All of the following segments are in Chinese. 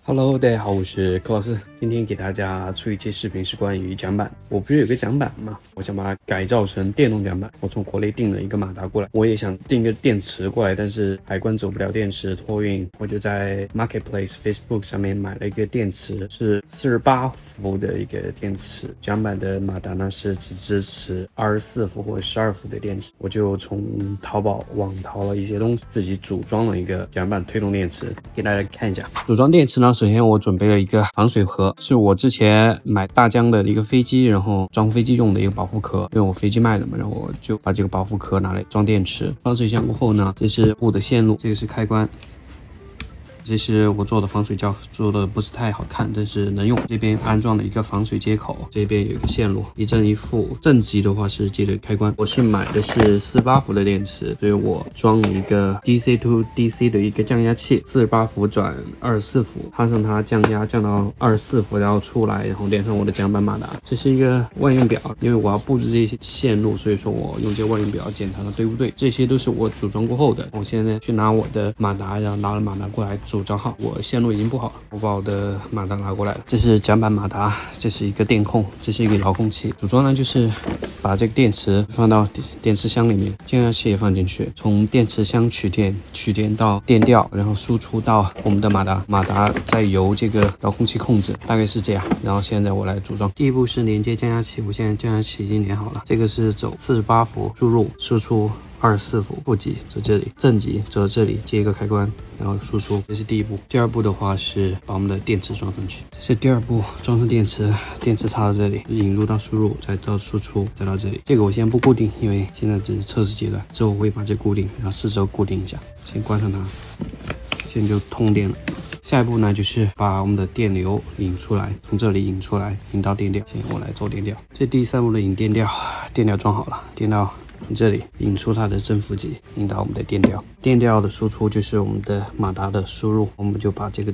Hello， 大家好，我是柯老師。今天給大家出一期視頻，是關於槳板。我不是有個槳板嗎？我想把它改造成電動槳板。我從國內訂了一個馬達過來，我也想訂一個電池過來，但是海關走不了電池，托運。我就在 Marketplace Facebook 上面買了一個電池，是48伏的一個電池。槳板的馬達呢是只支持24伏或者12伏的電池。我就從淘寶網淘了一些東西，自己組裝了一個槳板推動電池，給大家看一下。組裝電池呢，首先我準備了一個防水盒，是我之前買大疆的一個飛機，然後裝飛機用的一個保護殼，因為我飞機賣了嘛，然後我就把這個保護殼拿來裝電池。防水箱過後呢，這是布的線路，這個是開關。這是我做的防水膠，做的不是太好看，但是能用。這邊安裝了一個防水接口，這邊有一個線路，一正一負。正極的話是接的開關。我是買的是48伏的電池，所以我裝了一個 DC to DC 的一個降壓器，48伏轉24伏，它讓它降壓降到24伏，然後出來，然後連上我的槳板馬達。這是一個萬用表，因為我要布置這些線路，所以說我用這個萬用表檢查它對不對。這些都是我組裝過後的。我現在去拿我的馬達，然後拿了馬達過來組裝好，我線路已經布好了，我把我的馬達拿過來了。這是槳板馬達，這是一個電控，這是一個遙控器。組裝呢就是把這個電池放到電池箱裡面，降壓器也放進去，從電池箱取電到電吊，然後輸出到我們的馬達，馬達再由這個遙控器控制，大概是這樣。然後現在我來組裝。第一步是連接降壓器，我現在降壓器已經連好了。這個是走48伏輸入，輸出24伏，負極走這裡，正極走這裡，接一個開關，然後輸出。這是第一步。第二步的話是把我們的電池裝上去。這是第二步，裝上電池，電池插到這裡，引入到輸入，再到輸出，再到這裡。這個我先不固定，因為現在只是測試階段。之后我會把這固定，然後四周固定一下。先關上它，現在就通電了。下一步呢，就是把我們的電流引出來，從這裡引出來，引到電吊。先我來做電吊。這第三步的引電吊，電吊裝好了，電吊從這裡引出它的正負極，引到我們的電吊。電吊的輸出就是我們的馬達的輸入，我們就把這個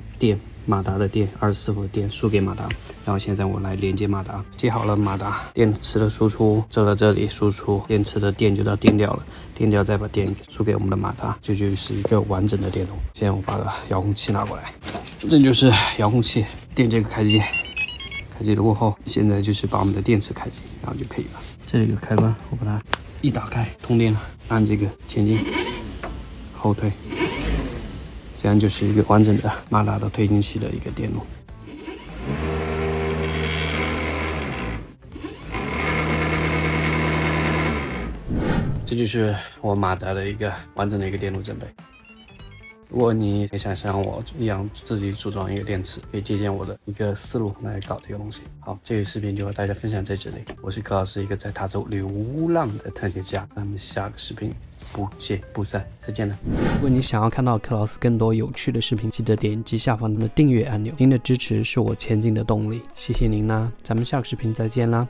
馬達的電24伏的電輸給馬達。然後現在我來連接馬達，接好了馬達，電池的輸出走到這裡，輸出電池的電就到電吊了，電吊再把電輸給我們的馬達，這就是一個完整的電路。現在我把遙控器拿過來，這就是遙控器，電這個開機，開機了過後，現在就是把我們的電池開機，然後就可以了。這裡有個開關，我把它一打開，通電了，按這個前進、後退，這樣就是一個完整的馬達的推进器的一個電路。這就是我馬達的一個完整的一個電路準備。如果你也想像我一樣自己組裝一個電池，可以借鑑我的一個思路來搞這個東西。好，這個視頻就和大家分享在這裡。我是柯老師，一個在他州流浪的探險家。咱們下個視頻不見不散，再見了。如果你想要看到柯老師更多有趣的視頻，記得點擊下方的訂閱按鈕。您的支持是我前進的動力，謝謝您啦！咱們下個視頻再見啦。